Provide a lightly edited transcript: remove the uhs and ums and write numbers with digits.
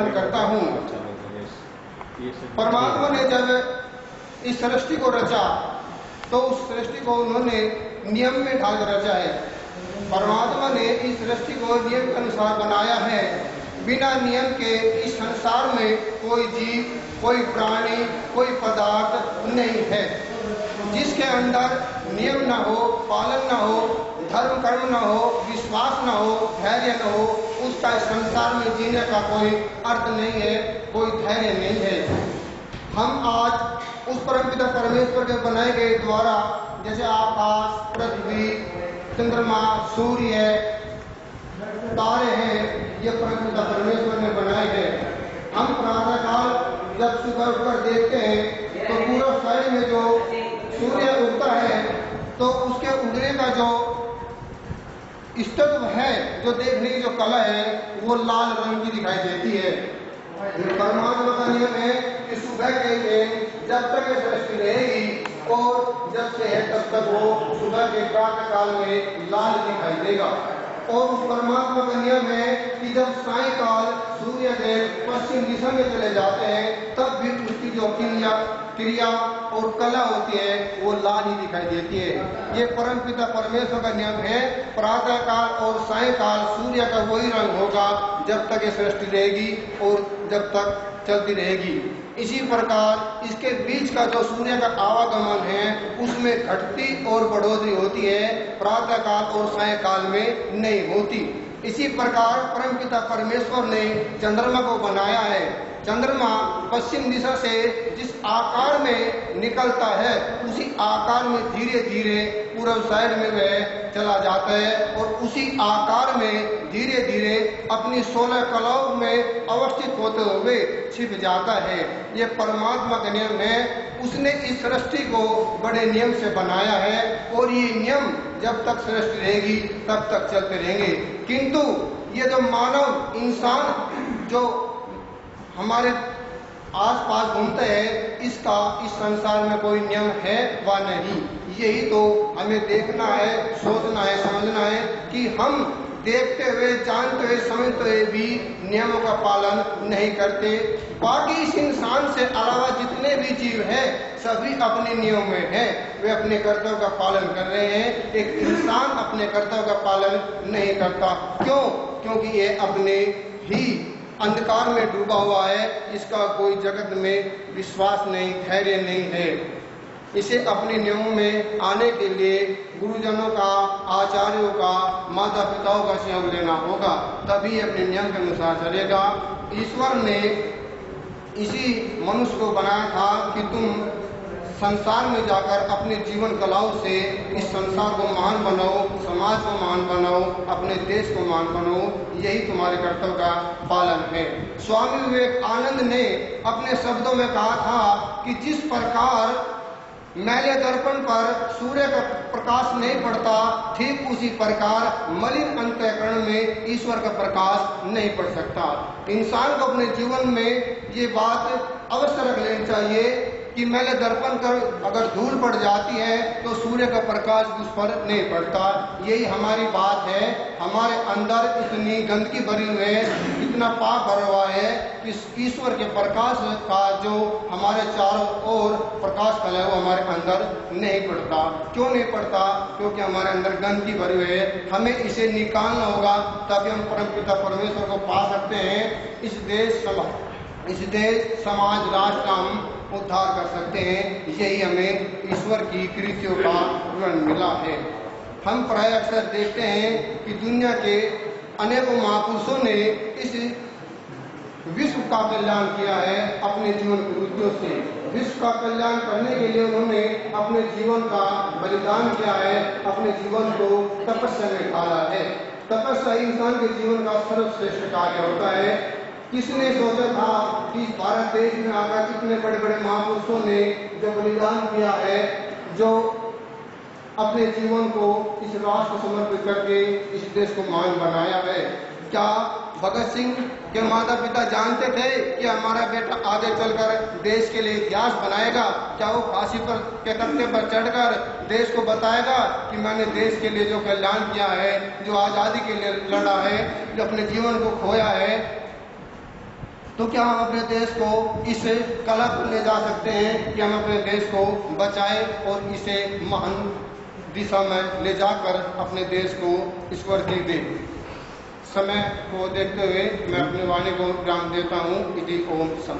अर्पण करता हूँ। परमात्मा ने जब इस सृष्टि को रचा तो उस सृष्टि को उन्होंने नियम में ढालकर रचा है। परमात्मा ने इस सृष्टि को नियम के अनुसार बनाया है। बिना नियम के इस संसार में कोई जीव, कोई प्राणी, कोई पदार्थ नहीं है। जिसके अंदर नियम न हो, पालन न हो, धर्म कर्म न हो, विश्वास न हो, धैर्य न हो, उसका इस संसार में जीने का कोई अर्थ नहीं है, कोई धैर्य नहीं है। हम आज उस परमपिता परमेश्वर के बनाए गए द्वारा, जैसे आकाश, पृथ्वी, चंद्रमा, सूर्य, तारे हैं, ये परमपिता परमेश्वर ने बनाए गए। हम प्रातः काल जब सुबह उठकर देखते हैं तो पूरा साइड में जो सूर्य उगता है तो उसके उगने का जो स्थित्व है, जो देखने की जो कला है, वो लाल रंग की दिखाई देती है। परमात्मा का नियम है कि सुबह के लिए जब तक ये सृष्टि रहेगी और जब से है तब तक वो सुबह के प्रातः काल में लाल दिखाई देगा। और उस परमात्मा का नियम है कि जब सायंकाल सूर्य देव पश्चिम दिशा में चले जाते हैं तब भी उसकी जो क्रिया और कला होती है वो लाल ही दिखाई देती है। ये परमपिता परमेश्वर का नियम है। प्रातः काल और सायंकाल सूर्य का वही रंग होगा जब तक ये सृष्टि रहेगी और जब तक चलती रहेगी। इसी प्रकार इसके बीच का जो सूर्य का आवागमन है उसमें घटती और बढ़ोतरी होती है, प्रातः काल और सायंकाल में नहीं होती। इसी प्रकार परमपिता परमेश्वर ने चंद्रमा को बनाया है। चंद्रमा पश्चिम दिशा से जिस आकार में निकलता है उसी आकार में धीरे धीरे पूर्व साइड में वह चला जाता है और उसी आकार में धीरे धीरे अपनी 16 कलाओं में अवस्थित होते हुए छिप जाता है। ये परमात्मा का नियम है। उसने इस सृष्टि को बड़े नियम से बनाया है और ये नियम जब तक सृष्टि रहेगी तब तक चलते रहेंगे। किंतु ये जो मानव इंसान जो हमारे आसपास घूमते हैं, इसका इस संसार में कोई नियम है व नहीं। यही तो हमें देखना है, सोचना है, समझना है कि हम देखते हुए, जानते हुए, समझते हुए भी नियमों का पालन नहीं करते। बाकी इस इंसान से अलावा जितने भी जीव हैं सभी अपने नियम में हैं, वे अपने कर्तव्य का पालन कर रहे हैं। एक इंसान अपने कर्तव्य का पालन नहीं करता। क्यों? क्योंकि ये अपने ही अंधकार में डूबा हुआ है, इसका कोई जगत में विश्वास नहीं, धैर्य नहीं है। इसे अपने नियमों में आने के लिए गुरुजनों का, आचार्यों का, माता पिताओं का सहयोग लेना होगा, तभी अपने नियम के अनुसार चलेगा। ईश्वर ने इसी मनुष्य को बनाया था कि तुम संसार में जाकर अपने जीवन कलाओं से इस संसार को महान बनाओ, समाज को महान बनाओ, अपने देश को महान बनाओ। यही तुम्हारे कर्तव्य का पालन है। स्वामी विवेकानंद ने अपने शब्दों में कहा था कि जिस प्रकार मैले दर्पण पर सूर्य का प्रकाश नहीं पड़ता, ठीक उसी प्रकार मलिन अंतःकरण में ईश्वर का प्रकाश नहीं पड़ सकता। इंसान को अपने जीवन में ये बात अवश्य रख लेनी चाहिए कि मैले दर्पण कर अगर धूल पड़ जाती है तो सूर्य का प्रकाश उस पर नहीं पड़ता। यही हमारी बात है। हमारे अंदर इतनी गंदगी भरी हुई है, इतना पाप भरा हुआ है कि ईश्वर के प्रकाश का जो हमारे चारों ओर प्रकाश फैला है वो हमारे अंदर नहीं पड़ता। क्यों नहीं पड़ता? क्योंकि हमारे अंदर गंदगी भरी हुई है। हमें इसे निकालना होगा तभी हम परमपिता परमेश्वर को पा सकते हैं। इस देश समाज राष्ट्र का हम उद्धार कर सकते हैं। यही हमें ईश्वर की कृतियों का ऋण मिला है। हम प्राय अक्सर देखते हैं कि दुनिया के अनेकों महापुरुषों ने इस विश्व का कल्याण किया है अपने जीवन कृतियों से। विश्व का कल्याण करने के लिए उन्होंने अपने जीवन का बलिदान किया है, अपने जीवन को तपस्या में ढाला है। तपस्या इंसान के जीवन का सर्वश्रेष्ठ कार्य होता है। किसने सोचा था कि भारत देश में आकर इतने बड़े बड़े महापुरुषों ने जो बलिदान किया है, जो अपने जीवन को इस राष्ट्र को समर्पित करके इस देश को महान बनाया है। क्या भगत सिंह के माता पिता जानते थे कि हमारा बेटा आगे चलकर देश के लिए इतिहास बनाएगा? क्या वो फांसी पर के तख्ते पर चढ़कर देश को बताएगा कि मैंने देश के लिए जो कल्याण किया है, जो आज़ादी के लिए लड़ा है, जो अपने जीवन को खोया है? तो क्या हम अपने देश को इस कला पर ले जा सकते हैं कि हम अपने देश को बचाएं और इसे महान दिशा में ले जाकर अपने देश को स्वर्गीय दें। समय को देखते हुए मैं अपनी वाणी को विराम देता हूँ। इति ओम सम।